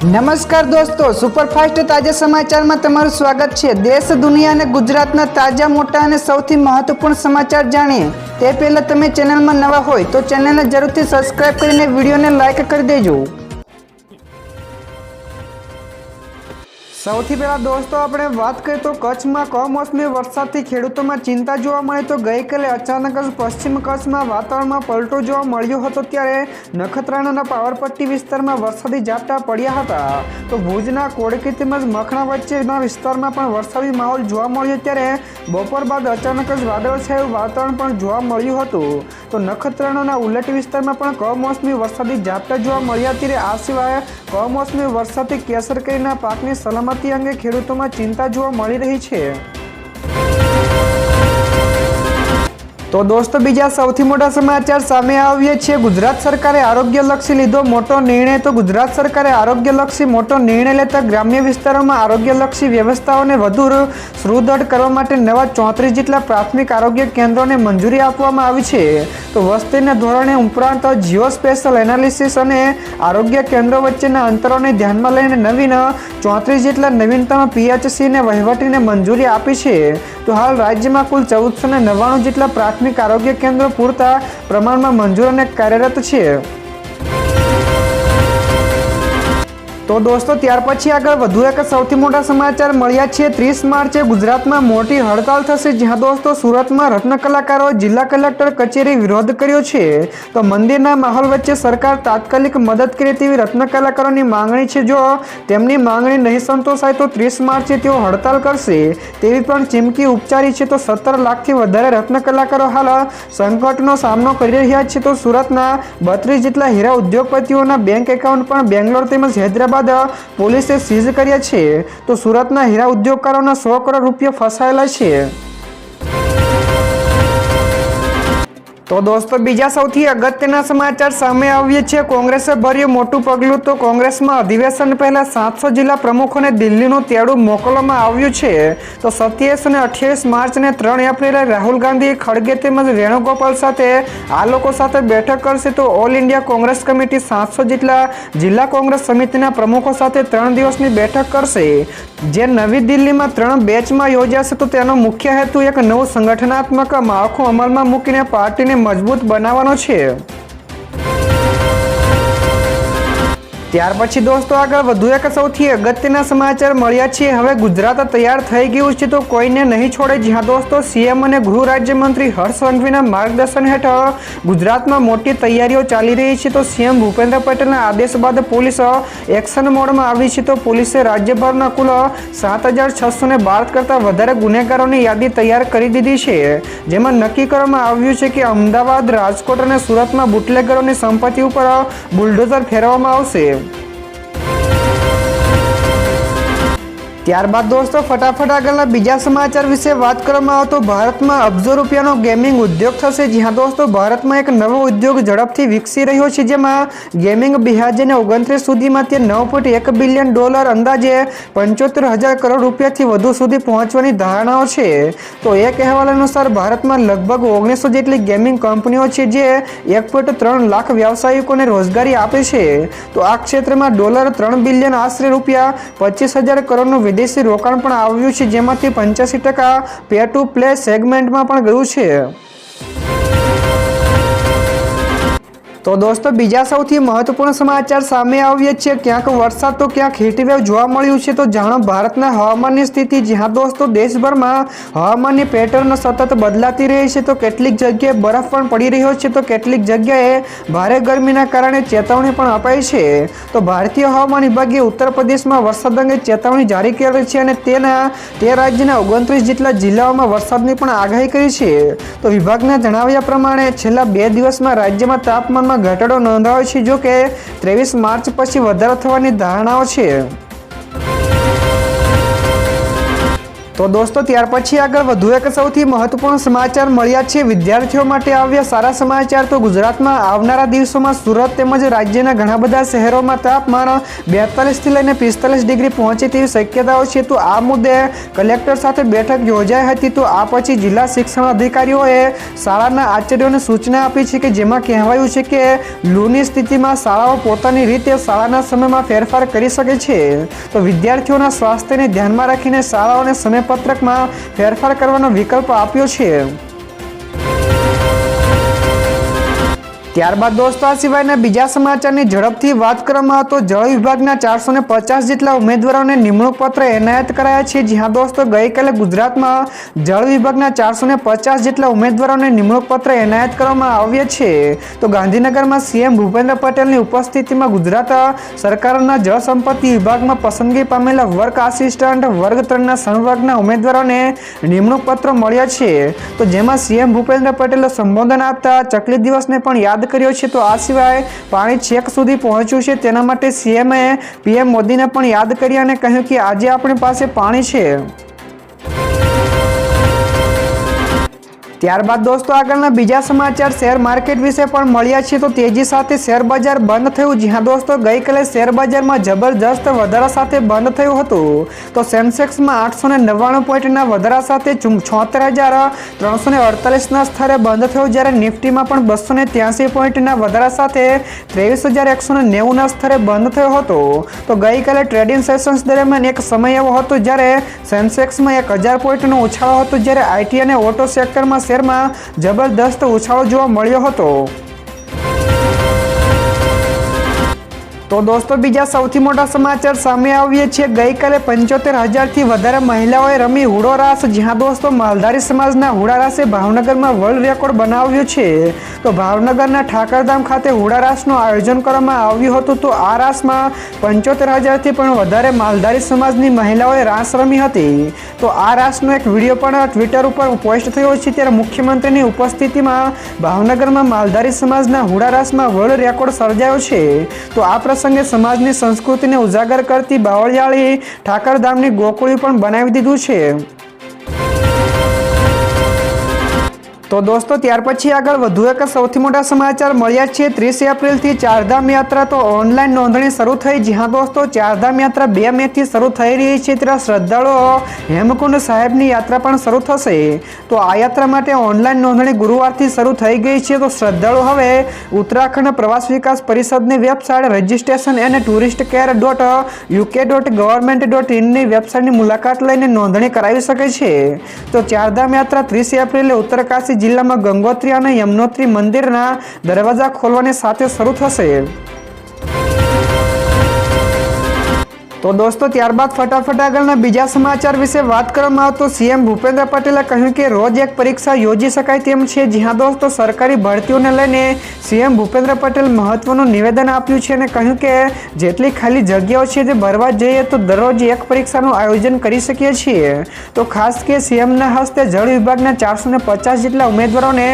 નમસ્કાર દોસ્તો, સુપરફાસ્ટ તાજા સમાચારમાં તમારું સ્વાગત છે। દેશ, દુનિયા અને ગુજરાતના તાજા, મોટા અને સૌથી મહત્વપૂર્ણ સમાચાર જાણીએ તે પહેલાં તમે ચેનલમાં નવા હોય તો ચેનલને જરૂરથી સબસ્ક્રાઇબ કરીને વિડીયોને લાઇક કરી દેજો। સૌથી પહેલાં દોસ્તો આપણે વાત કરીએ તો કચ્છમાં કમોસમી વરસાદથી ખેડૂતોમાં ચિંતા જોવા મળે તો ગઈકાલે અચાનક જ પશ્ચિમ કચ્છમાં વાતાવરણમાં પલટો જોવા મળ્યો હતો। ત્યારે નખત્રાણાના પાવરપટ્ટી વિસ્તારમાં વરસાદી ઝાપટા પડ્યા હતા તો ભુજના કોડકી તેમજ મખણા વચ્ચેના વિસ્તારમાં પણ વરસાદી માહોલ જોવા મળ્યો। ત્યારે બપોર બાદ અચાનક જ વાદળછાયું વાતાવરણ પણ જોવા મળ્યું હતું તો નખત્રાણાના ઉલટી વિસ્તારમાં પણ કમોસમી વરસાદી ઝાપટા જોવા મળ્યા। ત્યારે આ સિવાય કમોસમી વરસાદથી કેસર કેરીના પાકની સલામતી અંગે ખેડૂતોમાં ચિંતા જોવા મળી રહી છે। તો દોસ્તો બીજા સૌથી મોટા સમાચાર સામે આવ્યા છે। ગુજરાત સરકારે આરોગ્યલક્ષી લીધો મોટો નિર્ણય તો ગુજરાત સરકારે આરોગ્યલક્ષી મોટો નિર્ણય લેતા ગ્રામ્ય વિસ્તારોમાં આરોગ્યલક્ષી વ્યવસ્થાઓને વધુ સુદૃઢ કરવા માટે નવા 34 જેટલા પ્રાથમિક આરોગ્ય કેન્દ્રોને મંજૂરી આપવામાં આવી છે। તો વસ્તીના ધોરણે ઉપરાંત જીઓ સ્પેશિયલ એનાલિસિસ અને આરોગ્ય કેન્દ્રો વચ્ચેના અંતરોને ધ્યાનમાં લઈને નવીન 34 જેટલા નવીનતમ પીએચસીને વહીવટીને મંજૂરી આપી છે। તો હાલ રાજ્યમાં કુલ 1499 જેટલા પ્રાથમિક આરોગ્ય કેન્દ્રો પૂરતા પ્રમાણમાં મંજૂર અને કાર્યરત છે। તો દોસ્તો ત્યાર પછી આગળ વધુ એક સૌથી મોટા સમાચાર મળ્યા છે। 30 માર્ચે ગુજરાતમાં મોટી હડતાલ થશે, જ્યાં દોસ્તો સુરતમાં રત્ન કલાકારો જિલ્લા કલેક્ટર કચેરી વિરોધ કર્યો છે। તો મંદિરના માહોલ વચ્ચે સરકાર તાત્કાલિક મદદ કરે તેવી રત્ન કલાકારોની માંગણી છે। જો તેમની માંગણી નહીં સંતોષાય તો 30 માર્ચે તેઓ હડતાલ કરશે તેવી પણ ચીમકી ઉપચારી છે। તો 17 લાખથી વધારે રત્ન કલાકારો હાલ સંકટનો સામનો કરી રહ્યા છે। તો સુરતના 32 જેટલા હીરા ઉદ્યોગપતિઓના બેંક એકાઉન્ટ પણ બેંગ્લોર તેમજ હૈદરાબાદ પોલીસે સીઝ કર્યા છે। તો સુરતના હીરા ઉદ્યોગકારોના 100 કરોડ રૂપિયા ફસાયેલા છે। તો દોસ્તો બીજા સૌથી અગત્યના સમાચાર સામે આવ્યા છે। કોંગ્રેસે ભર્યું મોટું પગલું તો કોંગ્રેસમાં અધિવેશન પહેલા 700 જિલ્લા પ્રમુખોને દિલ્હીનું તેડું મોકલવામાં આવ્યું છે। તો 27 અને 28 માર્ચને 3 એપ્રિલે રાહુલ ગાંધી, ખડગે તેમજ વેણુગોપાલ સાથે આ લોકો સાથે બેઠક કરશે। તો ઓલ ઇન્ડિયા કોંગ્રેસ કમિટી 700 જેટલા જિલ્લા કોંગ્રેસ સમિતિના પ્રમુખો સાથે 3 દિવસની બેઠક કરશે, જે નવી દિલ્હીમાં 3 બેચમાં યોજાશે। તો તેનો મુખ્ય હેતુ એક નવું સંગઠનાત્મક માળખું અમલમાં મૂકીને પાર્ટીને મજબૂત બનાવવાનો છે। ત્યાર પછી દોસ્તો આગળ વધુ એક સૌથી અગત્યના સમાચાર મળ્યા છે। હવે ગુજરાત તૈયાર થઈ ગયું છે તો કોઈને નહીં છોડે, જ્યાં દોસ્તો સીએમ અને ગૃહ રાજ્યમંત્રી હર્ષ સંઘવીના માર્ગદર્શન હેઠળ ગુજરાતમાં મોટી તૈયારીઓ ચાલી રહી છે। તો સીએમ ભૂપેન્દ્ર પટેલના આદેશ બાદ પોલીસ એક્શન મોડમાં આવી છે। તો પોલીસે રાજ્યભરના કુલ 7612 કરતાં વધારે ગુનેગારોની યાદી તૈયાર કરી દીધી છે, જેમાં નક્કી કરવામાં આવ્યું છે કે અમદાવાદ, રાજકોટ અને સુરતમાં બુટલેગરોની સંપત્તિ ઉપર બુલડોઝર ફેરવવામાં આવશે। ત્યારબાદ દોસ્તો ફટાફટ આગળના બીજા સમાચાર વિશે વાત કરવામાં આવે તો ભારતમાં અબજો રૂપિયાનો ગેમિંગ ઉદ્યોગ થશે, જ્યાં દોસ્તો ભારતમાં એક નવો ઉદ્યોગ ઝડપથી વિકસી રહ્યો છે, જેમાં ગેમિંગ 2029 સુધીમાં તે $9.1 બિલિયન અંદાજે 75,000 કરોડ રૂપિયાથી વધુ સુધી પહોંચવાની ધારણાઓ છે। તો એક અહેવાલ અનુસાર ભારતમાં લગભગ 1900 જેટલી ગેમિંગ કંપનીઓ છે, જે 1.3 લાખ વ્યવસાયિકોને રોજગારી આપે છે। તો આ ક્ષેત્રમાં $3 બિલિયન આશરે રૂપિયા 25,000 કરોડનું વિદેશી રોકાણ પણ આવ્યું છે, જેમાંથી 85% પે ટુ પ્લે સેગમેન્ટમાં પણ ગયું છે। તો દોસ્તો બીજા સૌથી મહત્વપૂર્ણ સમાચાર સામે આવ્યા છે। ક્યાંક વરસાદ તો ક્યાંક હીટવેવ જોવા મળ્યું છે। તો જાણો ભારતના હવામાનની સ્થિતિ, જ્યાં દોસ્તો દેશભરમાં હવામાનની પેટર્ન સતત બદલાતી રહે છે। તો કેટલીક જગ્યાએ બરફ પણ પડી રહ્યો છે, તો કેટલીક જગ્યાએ ભારે ગરમીના કારણે ચેતવણી પણ અપાઈ છે। તો ભારતીય હવામાન વિભાગે ઉત્તર પ્રદેશમાં વરસાદ અંગે ચેતવણી જારી કરી છે અને તે રાજ્યના 29 જેટલા જિલ્લાઓમાં વરસાદની પણ આગાહી કરી છે। તો વિભાગના જણાવ્યા પ્રમાણે છેલ્લા 2 દિવસમાં રાજ્યમાં તાપમાનમાં ઘટાડો નોંધાયો છે, જો કે 23 માર્ચ પછી વધારો થવાની ધારણાઓ છે। તો દોસ્તો ત્યાર પછી આગળ વધુ એક સૌથી મહત્વપૂર્ણ સમાચાર મળ્યા છે વિદ્યાર્થીઓ માટે આવ્યા સારા સમાચાર। તો ગુજરાતમાં આવનારા દિવસોમાં સુરત તેમજ રાજ્યના ઘણા બધા શહેરોમાં તાપમાન 42 થી લઈને 45 ડિગ્રી પહોંચે તેવી શક્યતાઓ છે। તો આ મુદ્દે કલેક્ટર સાથે બેઠક યોજાઈ હતી। તો આ પછી જિલ્લા શિક્ષણ અધિકારીઓએ શાળાના આચાર્યોને સૂચના આપી છે કે જેમાં કહેવાયું છે કે લૂની સ્થિતિમાં શાળાઓ પોતાની રીતે શાળાના સમયમાં ફેરફાર કરી શકે છે। તો વિદ્યાર્થીઓના સ્વાસ્થ્યને ધ્યાનમાં રાખીને શાળાઓને સમયપત્રકમાં ફેરફાર કરવાનો વિકલ્પ આપ્યો છે। ત્યારબાદ દોસ્તો આ સિવાયના બીજા સમાચારની ઝડપથી વાત કરવામાં તો જળ વિભાગના 450 જેટલા ઉમેદવારોને નિમણૂક પત્ર એનાયત કરાયા છે। જ્યાં દોસ્તો ગઈકાલે ગુજરાતમાં જળ વિભાગના 450 જેટલા ઉમેદવારોને નિમણૂક પત્ર એનાયત કરવામાં આવ્યા છે। તો ગાંધીનગરમાં સીએમ ભૂપેન્દ્ર પટેલની ઉપસ્થિતિમાં ગુજરાત સરકારના જળ સંપત્તિ વિભાગમાં પસંદગી પામેલા વર્ક આસિસ્ટન્ટ વર્ગ 3ના સંવર્ગના ઉમેદવારોને નિમણૂક પત્ર મળ્યા છે। તો જેમાં સીએમ ભૂપેન્દ્ર પટેલે સંબોધન આપતા ચકલી દિવસને પણ યાદ કર્યો છે। તો આ સિવાય પાણી છેક સુધી પહોંચ્યું છે તેના માટે સીએમએ પીએમ મોદીને પણ યાદ કર્યા અને કહ્યું કે આજે આપણી પાસે પાણી છે। ત્યારબાદ દોસ્તો આગળના બીજા સમાચાર શેર માર્કેટ વિશે પણ મળ્યા છે। તો તેજી સાથે શેર બજાર બંધ થયું। જ્યાં દોસ્તો ગઈકાલે શેર બજારમાં જબરજસ્ત વધારા સાથે બંધ થયું હતું। તો સેન્સેક્સમાં 899 પોઈન્ટના વધારા સાથે 76,348ના સ્તરે બંધ થયું, જ્યારે નિફ્ટીમાં પણ 283 પોઈન્ટના વધારા સાથે 23,190ના સ્તરે બંધ થયો હતો। તો ગઈકાલે ટ્રેડિંગ સેશન્સ દરમિયાન એક સમય એવો હતો જ્યારે સેન્સેક્સમાં 1000 પોઈન્ટનો ઉછાળો હતો, જ્યારે આઈટી અને ઓટો સેક્ટરમાં શેરમાં જબરદસ્ત ઉછાળો જોવા મળ્યો હતો। તો દોસ્તો બીજા સૌથી મોટા સમાચાર સામે આવ્યા છે। ગઈકાલે 75,000થી વધારે મહિલાઓએ રમી હુડો રાસ। જ્યાં દોસ્તો માલધારી સમાજના હુડા રાસે ભાવનગરમાં વર્લ્ડ રેકોર્ડ બનાવ્યો છે। તો ભાવનગરના ઠાકરધામ ખાતે હુડા રાસનું આયોજન કરવામાં આવ્યું હતું। તો આ રાસમાં 75,000થી પણ વધારે માલધારી સમાજની મહિલાઓએ રાસ રમી હતી। તો આ રાસનો એક વિડીયો પણ ટ્વિટર ઉપર પોસ્ટ થયો છે। ત્યારે મુખ્યમંત્રીની ઉપસ્થિતિમાં ભાવનગરમાં માલધારી સમાજના હુડા રાસમાં વર્લ્ડ રેકોર્ડ સર્જાયો છે। તો આ પ્રસંગે સમાજની સંસ્કૃતિને ઉજાગર કરતી બાવળિયાળી ઠાકરધામની ગોકુળી પણ બનાવી દીધું છે। તો દોસ્તો ત્યાર પછી આગળ વધુ એક સૌથી મોટા સમાચાર મળ્યા છે। 30 એપ્રિલથી ચારધામ યાત્રા તો ઓનલાઈન નોંધણી શરૂ થઈ। જ્યાં દોસ્તો ચારધામ યાત્રા 2 મેથી શરૂ થઈ રહી છે, ત્યારે શ્રદ્ધાળુઓ હેમકુંડ સાહેબની યાત્રા પણ શરૂ થશે। તો આ યાત્રા માટે ઓનલાઈન નોંધણી ગુરુવારથી શરૂ થઈ ગઈ છે। તો શ્રદ્ધાળુ હવે ઉત્તરાખંડ પ્રવાસ વિકાસ પરિષદની website registration and tourist care.uk.government.in વેબસાઇટની મુલાકાત લઈને નોંધણી કરાવી શકે છે। તો ચારધામ યાત્રા 30 એપ્રિલે ઉત્તરકાશી જિલ્લામાં ગંગોત્રી અને યમનોત્રી મંદિરના દરવાજા ખોલવાની સાથે શરૂ થશે। તો દોસ્તો ત્યારબાદ ફટાફટ આગળના બીજા સમાચાર વિશે વાત કરવામાં આવે તો સીએમ ભૂપેન્દ્ર પટેલે કહ્યું કે રોજ એક પરીક્ષા યોજી શકાય તેમ છે। જ્યાં દોસ્તો સરકારી ભરતીઓને લઈને સીએમ ભૂપેન્દ્ર પટેલ મહત્વનું નિવેદન આપ્યું છે અને કહ્યું કે જેટલી ખાલી જગ્યાઓ છે તે ભરવા જઈએ તો દરરોજ એક પરીક્ષાનું આયોજન કરી શકીએ છીએ। તો ખાસ કે સીએમના હસ્તે જળ વિભાગના 450 જેટલા ઉમેદવારોને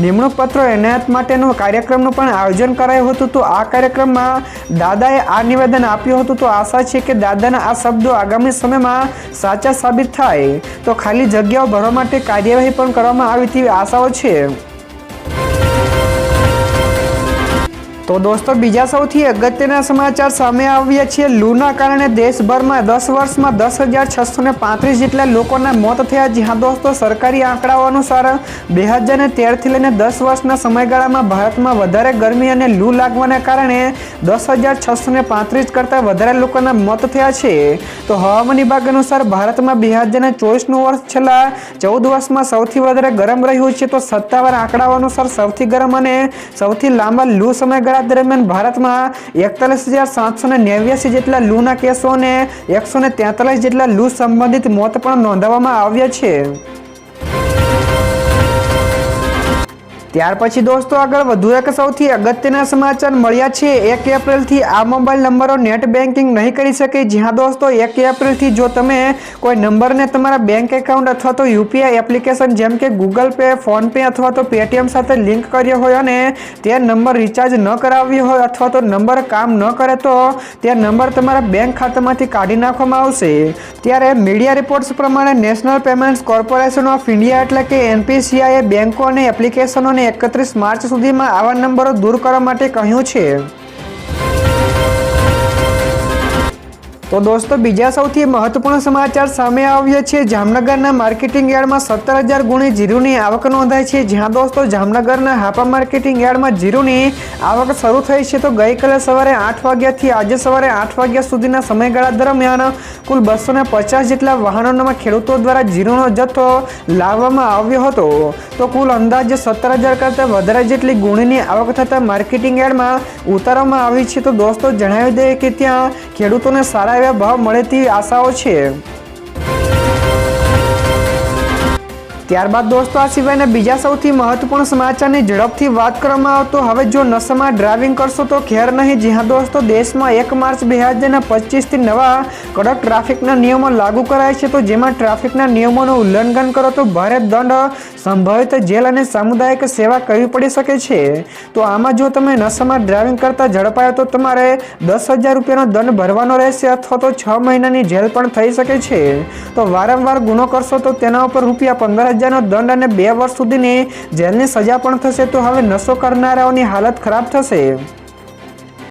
નિમણૂક પત્રો એનાયત માટેનો કાર્યક્રમનું પણ આયોજન કરાયું હતું। તો આ કાર્યક્રમમાં દાદાએ આ નિવેદન આપ્યું હતું। તો આશા છે કે દાદાના આ શબ્દો આગામી સમયમાં સાચા સાબિત થાય। તો ખાલી જગ્યાઓ ભરવા માટે કાર્યવાહી પણ કરવામાં આવી તેવી આશાઓ છે। તો દોસ્તો બીજા સૌથી અગત્યના સમાચાર સામે આવ્યા છે। લૂના કારણે દેશભરમાં 10 વર્ષમાં 10,635 જેટલા લોકોના મોત થયા। જ્યાં દોસ્તો સરકારી આંકડાઓ અનુસાર 2013થી લઈને 10 વર્ષના સમયગાળામાં ભારતમાં વધારે ગરમી અને લૂ લાગવાના કારણે 10,635 કરતાં વધારે લોકોના મોત થયા છે। તો હવામાન વિભાગ અનુસાર ભારતમાં 2024નું વર્ષ છેલ્લા 14 વર્ષમાં સૌથી વધારે ગરમ રહ્યું છે। તો સત્તાવાર આંકડાઓ અનુસાર સૌથી ગરમ અને સૌથી લાંબા લૂ સમયગાળા દરમિયાન ભારતમાં 41,789 જેટલા લૂના કેસો અને 143 જેટલા લૂ સંબંધિત મોત પણ નોંધવામાં આવ્યા છે। ત્યાર પછી દોસ્તો આગળ વધુ એક સૌથી અગત્યના સમાચાર મળ્યા છે। 1 એપ્રિલથી આ મોબાઈલ નંબરો નેટ બેન્કિંગ નહીં કરી શકે। જ્યાં દોસ્તો 1 એપ્રિલથી જો તમે કોઈ નંબરને તમારા બેંક એકાઉન્ટ અથવા તો યુપીઆઈ એપ્લિકેશન જેમ કે ગૂગલ પે, ફોન પે અથવા તો પેટીએમ સાથે લિંક કર્યો હોય અને તે નંબર રિચાર્જ ન કરાવ્યો હોય અથવા તો નંબર કામ ન કરે તો તે નંબર તમારા બેંક ખાતામાંથી કાઢી નાખવામાં આવશે। ત્યારે મીડિયા રિપોર્ટ્સ પ્રમાણે national payments corporation of India એટલે કે એનપીસીઆઈએ બેંકો અને એપ્લિકેશનોને 31 માર્ચ સુધીમાં આવા નંબરો દૂર કરવા માટે કહ્યું છે। તો દોસ્તો બીજા સૌથી મહત્વપૂર્ણ સમાચાર સામે આવ્યા છે। જામનગરના માર્કેટિંગ યાર્ડમાં 17,000 ગુણી જીરુની આવક નોંધાઈ છે। જ્યાં દોસ્તો જામનગરના હાપા માર્કેટિંગ યાર્ડમાં જીરુની આવક શરૂ થઈ છે। તો ગઈકાલે સવારે 8 વાગ્યાથી આજે સવારે 8 વાગ્યા સુધીના સમયગાળા દરમિયાન કુલ 250 જેટલા વાહનોમાં ખેડૂતો દ્વારા જીરુનો જથ્થો લાવવામાં આવ્યો હતો। તો કુલ અંદાજે 17,000 કરતાં વધારે જેટલી ગુણીની આવક થતાં માર્કેટિંગ યાર્ડમાં ઉતારવામાં આવી છે। તો દોસ્તો જણાવી દઈએ કે ત્યાં ખેડૂતોને સારા એવા ભાવ મળે તેવી આશાઓ છે। ત્યારબાદ દોસ્તો આ સિવાયના બીજા સૌથી મહત્વપૂર્ણ સમાચારની ઝડપથી વાત કરવામાં આવે તો હવે જો નશામાં ડ્રાઇવિંગ કરશો તો ખેર નહીં। જ્યાં દોસ્તો દેશમાં 1 માર્ચ 2025થી નવા કડક ટ્રાફિકના નિયમો લાગુ કરાય છે। તો જેમાં ટ્રાફિકના નિયમોનું ઉલ્લંઘન કરો તો ભારે દંડ, સંભવિત જેલ અને સામુદાયિક સેવા કરવી પડી શકે છે। તો આમાં જો તમે નશામાં ડ્રાઇવિંગ કરતા ઝડપાયો તો તમારે 10,000 રૂપિયાનો દંડ ભરવાનો રહેશે અથવા તો 6 મહિનાની જેલ પણ થઈ શકે છે। તો વારંવાર ગુનો કરશો તો તેના ઉપર ₹15,000 નો દંડ અને 2 વર્ષ સુધીની જેલની સજા પણ થશે। તો હવે નશો કરનારાઓની હાલત ખરાબ થશે।